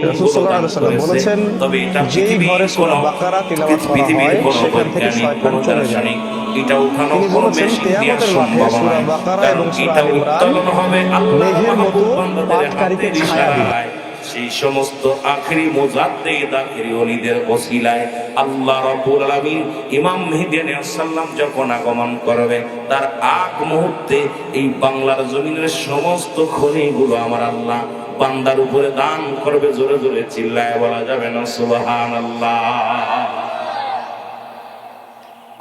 রাসূল সাল্লাল্লাহু আলাইহি ওয়াসাল্লাম বলেছেন, যেই ঘরে সূরা বাকারা তিলাওয়াত করা হয় সেখান থেকে শয়তান চলে যায়। তিনি বলেছেন, কিয়ামতের মাঠে সূরা বাকারা এবং সূরা আলে ইমরান মেঘের মতো পাঠকারীকে ছায়া দিবে। সেই সমস্ত আখেরি মুজাদ্দিদ আখেরি ওলিদের ওসিলায় আল্লাহ রাব্বুল আলামিন ইমাম মেহেদী আলাইহিস সালাম যখন আগমন করবে তার আগ মুহূর্তে এই বাংলার জমিনের সমস্ত খনিগুলো আমার আল্লাহ বান্দার উপরে দান করবে। জোরে জোরে চিল্লায় বলা যাবে না সুবহানাল্লাহ?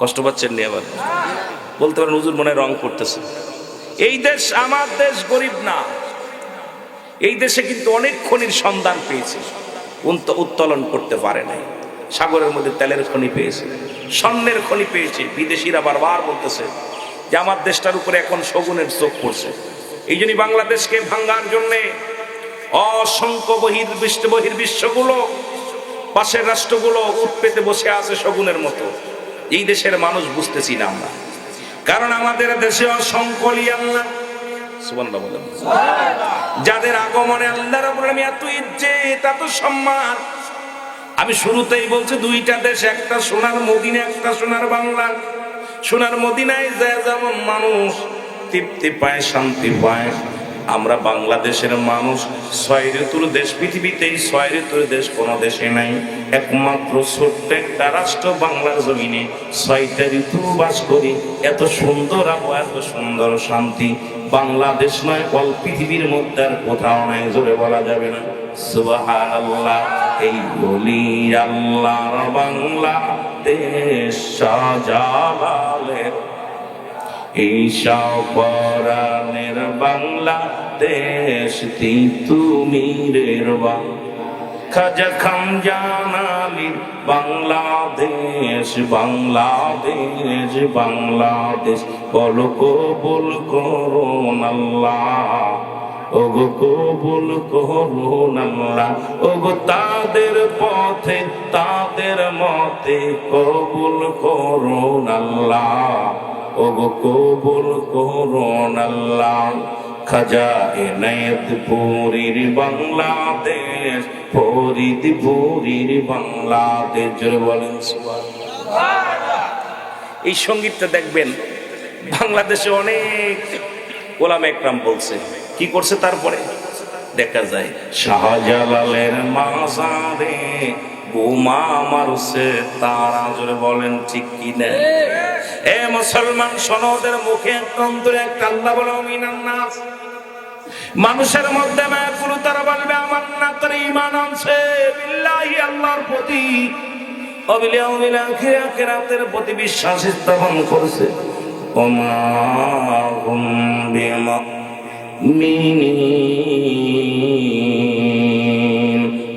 কষ্ট পাচ্ছেন নি? আবার বলতে পারেন হুজুর মনে রং করতেছে। এই দেশ আমার দেশ, গরিব না। এই দেশে কিন্তু অনেক খনির সন্ধান পেয়েছে, উত্তোলন করতে পারে নাই। সাগরের মধ্যে তেলের খনি পেয়েছে, স্বর্ণের খনি পেয়েছে। বিদেশিরা বারবার বলতেছে যে আমার দেশটার উপরে এখন শগুনের চোখ পড়ছে। এই জন্যই বাংলাদেশকে ভাঙ্গার জন্যে অসংখ্য বহির্বিশ্বগুলো, পাশের রাষ্ট্রগুলো উঠ পেতে বসে আছে শগুনের মতো। এই দেশের মানুষ বুঝতেছি না আমরা, কারণ আমাদের দেশে অসংখ্য আল্লাহ সুবহানাল্লাহ বলেন, যাদের আগমনে আল্লাহ রাব্বুল আলামিন এত ইজ্জত, এত সম্মান। আমি শুরুতেই বলছি দুইটা দেশ, একটা সোনার মদিনা, একটা সোনার বাংলা। সোনার মদিনায় যায় যেমন মানুষ তৃপ্তি পায়, শান্তি পায়, আমরা বাংলাদেশের মানুষ 6 ঋতুর দেশ, পৃথিবীতেই 6 ঋতুর দেশ কোনো দেশে নাই। একমাত্র ছোট্ট একটা রাষ্ট্র বাংলার জমিনে 6টা ঋতু বাস করি। এত সুন্দর আবহাওয়া, এত সুন্দর শান্তি বাংলাদেশ নয়, অল পৃথিবীর মধ্যে আর কোথাও নাই। জোরে বলা যাবে না সুবহানাল্লাহ? এই বলি আল্লাহর বাংলাদেশ শাহজালালের, এই শাহপরানের বাংলাদেশ তিতুমিরের খাজা খানজানালির বাংলাদেশ, বাংলাদেশ, বাংলাদেশ। বলো কবুল করুন আল্লাহ, ওগো কবুল করুন আল্লাহ, ওগো তাদের পথে তাদের মতে কবুল করুন আল্লাহ, ওগো কবুল করুন আল্লাহ। খাজা এনায়েতপুরীর বাংলাদেশ, ফরিদপুরীর বাংলাদেশ। জোরে বলেন সুবহানাল্লাহ। এই সঙ্গীতটা দেখবেন বাংলাদেশে অনেক ওলামা একরাম বলছে, কি করছে তারপরে দেখা যায় শাহজালালের মাজারে বোমা মারছে তারা। জোরে বলেন ঠিক কি না? এ মুসলমান শোনোদের মুখে অন্তরে একটা আল্লাহ বলে মিনান নাস, মানুষের মধ্যে মায়াকুল তারা বলবে আমার না করে ঈমান আনছে বিল্লাহি, আল্লাহর প্রতি, অবিল আখিরাতের প্রতি বিশ্বাস স্থাপন করছে। ওমা হুম বিমুমিনিন,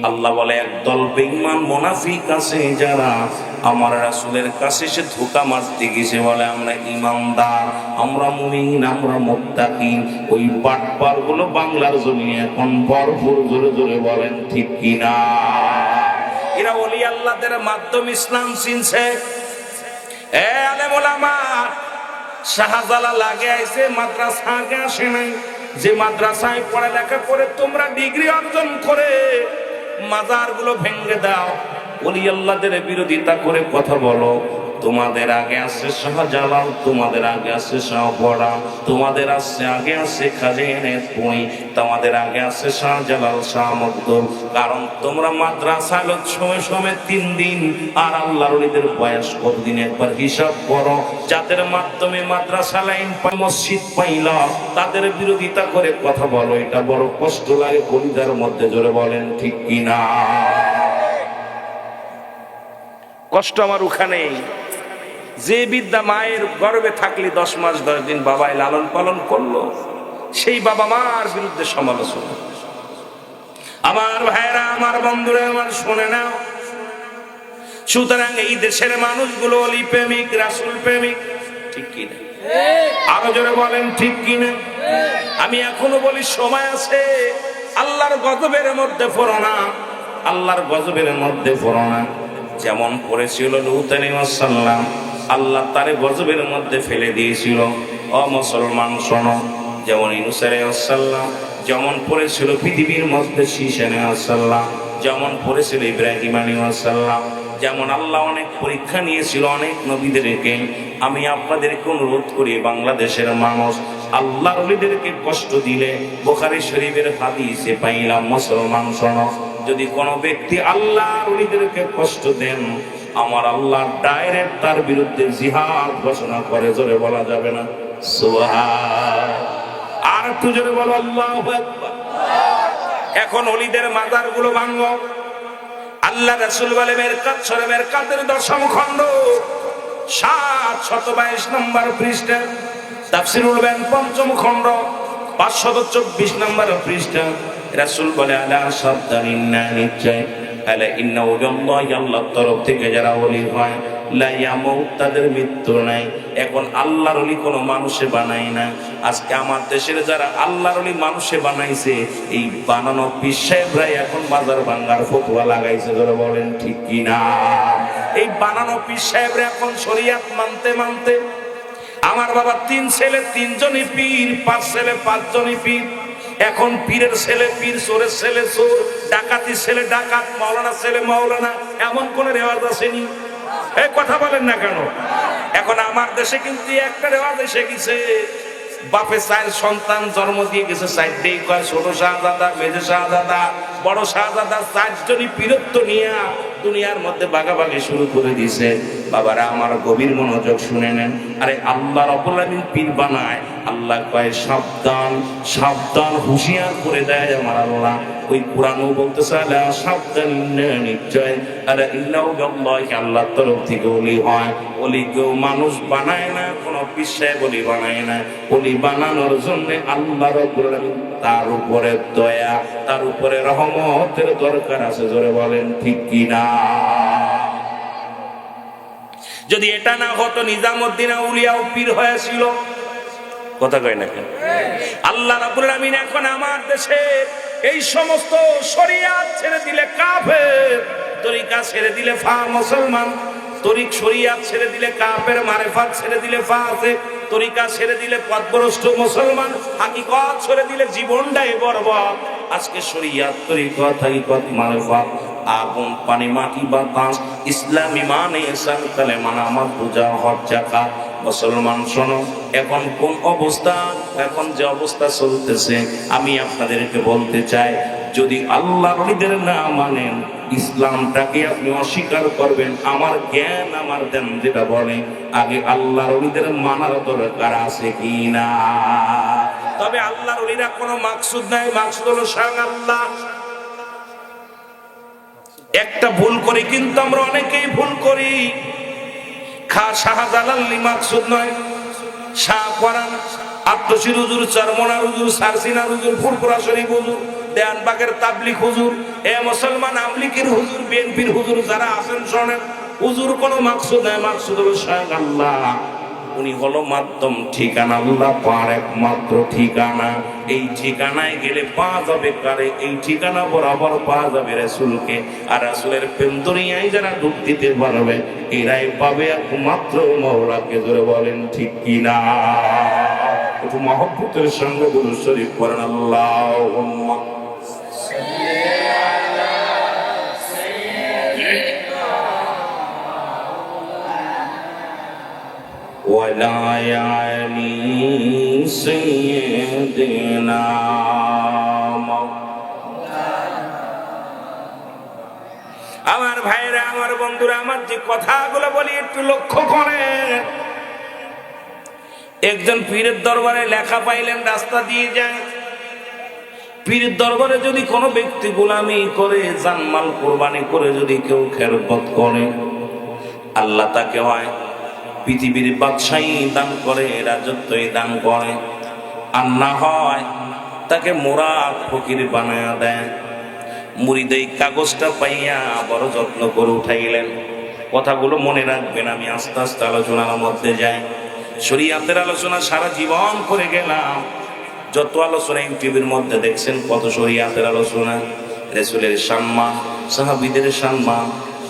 আল্লাহ বলে একদল বেঈমান মুনাফিক আছে যারা আমার রাসূলের কাছে সে ধোঁকা মারতে গেছে, বলে আমরা ঈমানদার, আমরা মুমিন, আমরা মুত্তাকিন। ওই বাটপার গুলো বাংলার জমিনে এখন ভরপুর। জোরে জোরে বলেন ঠিক কিনা? এরা ওলি আল্লাহদের মাধ্যমে ইসলাম চিনছে। এ আলেম ওলামা, শাহজালাল আগে আইছে, মাদ্রাসা আগে আসে নাই। যে মাদ্রাসায় পড়ালেখা করে তোমরা ডিগ্রি অর্জন করে মাজার গুলো ভেঙে দাও, ওলি আল্লাহদের বিরোধিতা করে কথা বলো, তোমাদের আগে আছে শাহজালাল, তোমাদের আগে আছে শাহপরাণ, তোমাদের আগে আছে খাজা এনায়েতপুরী, তোমাদের আগে আছে শাহজালাল, শাহ মখদুম। কারণ তোমরা মাদ্রাসা সময় সময় 3 দিন, আর আল্লাহর ওলিদের বয়স কতদিন একবার হিসাব করো। যাদের মাধ্যমে মাদ্রাসা লাইন মসজিদ পাইল, তাদের বিরোধিতা করে কথা বলো, এটা বড় কষ্ট লাগে কলিজার মধ্যে। জোরে বলেন ঠিক কিনা? কষ্ট আমার ওখানেই। যে বিদ্যা মায়ের গর্ভে থাকলে 10 মাস 10 দিন বাবাই লালন পালন করলো, সেই বাবা মার বিরুদ্ধে সমালোচনা। আমার ভাইরা, আমার বন্ধুরা, আমার শুনে নাও। সুতরাং এই দেশের মানুষগুলো অলি প্রেমিক, রাসূল প্রেমিক, ঠিক কিনা? আরো জোরে বলেন ঠিক কিনা? আমি এখনো বলি সময় আছে। আল্লাহর গজবের মধ্যে পড়ো না, আল্লাহর গজবের মধ্যে পড়ো না। যেমন পড়েছিল লূত আলাইহিস সালাম, আল্লাহ তারে গজবের মধ্যে ফেলে দিয়েছিল। ও মুসলমান শোনো, যেমন ইউনূস আলাইহিস সালাম যেমন পড়েছিল পৃথিবীর মধ্যে, শীশ আলাইহিস সালাম যেমন পড়েছিল ইব্রাহিম আলাইহিস সালাম, যেমন আল্লাহ অনেক পরীক্ষা নিয়েছিল অনেক নবীদেরকে। আমি আপনাদেরকে অনুরোধ করি, বাংলাদেশের মানুষ আল্লাহর ওলিদেরকে কষ্ট দিলে, বুখারী শরীফের হাদিসে পাইলাম, মুসলমান শোনো, যদি কোনো ব্যক্তি আল্লাহর ওলিদেরকে কষ্ট দেন, আমার আল্লাহ ডাইরেক্ট তার বিরুদ্ধে জিহাদ ঘোষণা করে। জোরে বলা যাবে না সুবহান? আর একটু জোরে বলো আল্লাহু আকবার। এখন ওলিদের মাজার গুলো ভাঙো। আল্লাহ রাসূল বলে মেরকাত সূরা মেরকাতের 10ম খণ্ড 722 নম্বর পৃষ্ঠা, তাফসীরুল বায়ান 5ম খণ্ড 524 নম্বর পৃষ্ঠা, রাসূল বলে আলা সাবধানিন্না, নিশ্চয় আলা ইন্না ওয়াল্লাহি, আল্লাহর তরফ থেকে যারা ওলি হয়, লা ইয়ামুত, তাদের মৃত্যু নাই। এখন আল্লাহর ওলি কোনো মানুষে বানায় না। আজকে আমার দেশের যারা আল্লাহর ওলি মানুষে বানাইছে, এই বানানো পীর সাহেবরাই এখন বাজার ভাঙ্গার ফতোয়া লাগাইছে। ধরে বলেন ঠিক কি না? এই বানানো পীর সাহেবরা এখন শরীয়ত মানতে মানতে, আমার বাবা 3 ছেলে 3 জনই পীর, 5 ছেলে 5 জনই পীর। এখন পীরের ছেলে পীর, চোরের ছেলে চোর, ডাকাতির ছেলে ডাকাত, মাওলানা ছেলে মাওলানা, এমন কোন রেওয়াজ আসেনি? এই কথা বলেন না কেন? এখন আমার দেশে কিন্তু একটা রেওয়াজ এসে গেছে, বাপে 4 সন্তান জন্ম দিয়ে গেছে, 4টেই কয় ছোট শাহজাদা, মেজো শাহজাদা, বড় শাহজাদা, 4 জনই পীরত্ব নিয়ে দুনিয়ার মধ্যে ভাগাভাগি শুরু করে দিয়েছে। বাবারা আমার গভীর মনোযোগ শুনে নেন। আরে আল্লাহ রাব্বুল আলামিন পীর বানায়, আল্লাহ কয় সাবধান সাবধান, হুঁশিয়ার করে দেয় আমার আল্লাহ। ওই কোরআনও বলতেছে আলা সাবধান, নিশ্চয় আলা ইন্নাহু বিল্লাহি, আল্লাহর তরফ থেকে ওলি হয়। ওলি কেউ মানুষ বানায় না, কোনো পীর সাহেব ওলি বানায় না। ওলি বানানোর জন্য আল্লাহ রাব্বুল আলামিন তার উপরে দয়া, তার উপরে রহমতের দরকার আছে। জোরে বলেন ঠিক কি না? যদি এটা না হতো, নিজামউদ্দিন আউলিয়াও পীর হয়েছিল। কথা কয় না কেন? আল্লাহ রাব্বুল আলামিন এখন আমার দেশে এই সমস্ত শরিয়াত ছেড়ে দিলে কাফের, তরিকা ছেড়ে দিলে মুসলমান, তরিক শরিয়াত ছেড়ে দিলে কাফের, মারেফাত ছেড়ে দিলে ফাসিক, তরিকা ছেড়ে দিলে পথভ্রষ্ট মুসলমান, হাকিকত ছেড়ে দিলে জীবনটাই বরবাদ। আজকে শরিয়াত, তরিকত, হাকিকত, মারেফাত, আগুন, পানি, মাটি, বাতাস, ইসলাম, ঈমান, ইহসান, কালেমা, নামাজ, রোজা, হজ, যাকাত। মুসলমান শোনো, এখন কোন অবস্থা, এখন যে অবস্থা চলতেছে, আমি আপনাদেরকে বলতে চাই, যদি আল্লাহর ওলিদের না মানেন, ইসলামটাকে আপনি অস্বীকার করবেন। আমার জ্ঞান, আমার দেন যেটা বলে, আগে আল্লাহর ওলিদের মানার দরকার আছে কি না? তবে আল্লাহর ওলিরা কোনো মাকসুদ নাই, মাকসুদ হলো স্বয়ং আল্লাহ। একটা ভুল করি কিন্তু আমরা অনেকেই ভুল করি। শাহজালাল মাকসুদ নয়, শাহ কোরআন, আত্মশির হুজুর, চরমনার হুজুর, সারসিনার হুজুর, ফুরফুরা শরীফ হুজুর, দেয়ানবাগের তাবলিগ হুজুর, এ মুসলমান আমলিকের হুজুর, বিএনপির হুজুর যারা আছেন শোনেন, হুজুর কোনো মাকসুদ নাই, মাকসুদ হলো স্বয়ং আল্লাহ। উনি হলো মাধ্যম ঠিকানা, আল্লাহ পার একমাত্র ঠিকানা। এই ঠিকানায় গেলে পাওয়া যাবে কারে? এই ঠিকানা বরাবর পাওয়া যাবে রাসূলকে। আর রাসূলের প্রেম দুনিয়ায় যারা ডুব দিতে পারবে, এরাই পাবে একমাত্র মওলাকে। জোরে বলেন ঠিক কিনা? একটু মহব্বতের সঙ্গে দুরূদ শরীফ পড়েন, আল্লাহুম্মা ولا يعلي سيدنا আমার ভাইরা, আমার বন্ধুরা, আমার যে কথাগুলো বলি একটু লক্ষ্য করেন। একজন পীরের দরবারে লেখা পাইলেন, রাস্তা দিয়ে যায়। পীরের দরবারে যদি কোনো ব্যক্তি গোলামি করে, জানমাল কোরবানি করে যদি কেউ খেরকত করে, আল্লাহ তাকে হয় পৃথিবীর বাদশাহী দান করে, রাজত্বই দান করে, আর না হয় তাকে মুরাদ ফকির বানায়া দেয়। মুরিদ এই কাগজটা পাইয়া বড় যত্ন করে উঠাইলেন। কথাগুলো মনে রাখবেন, আমি আস্তে আস্তে আলোচনার মধ্যে যাই। শরীয়তের আলোচনা সারা জীবন করে গেলাম। যত আলোচনা ইউটিউবের মধ্যে দেখছেন, কত শরীয়তের আলোচনা, রাসূলের সম্মান, সাহাবীদের সম্মান,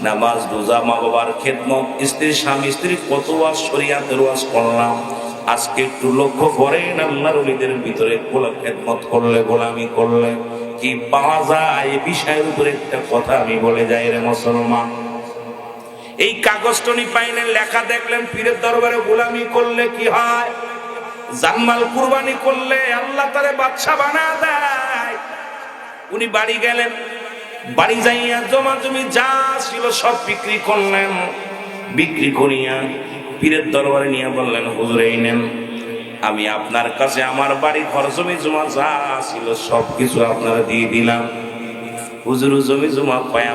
নামাজ, রোজা, মা বাবার খেদমত, স্ত্রী স্বামী স্ত্রী, কত ওয়াজ শরীয়তের ওয়াজ করলাম। আজকে একটু লক্ষ্য করেন, আল্লাহর ওলিদের ভিতরে খেদমত করলে, গোলামি করলে, কি পাওয়া যায় এই বিষয়ের উপরে একটা কথা আমি বলে যাই রে মুসলমান। এই কাগজটনি পাইলেন, লেখা দেখলেন পীরের দরবারে গোলামি করলে কি হয়, জানমাল কুরবানি করলে আল্লাহ তারে বাদশা বানা দেয়। উনি বাড়ি গেলেন, বাড়ি যাইয়া জমা জমি যা ছিল সব বিক্রি করলেন, বিক্রি করিয়া পীরের দরবারে নিয়ে বললেন, হুজুর এই নেন, আমি আপনার কাছে আমার বাড়ি ঘর জমি জমা যা ছিল সব কিছু আপনারা দিয়ে দিলাম। হুজুর জমি জমা পায়া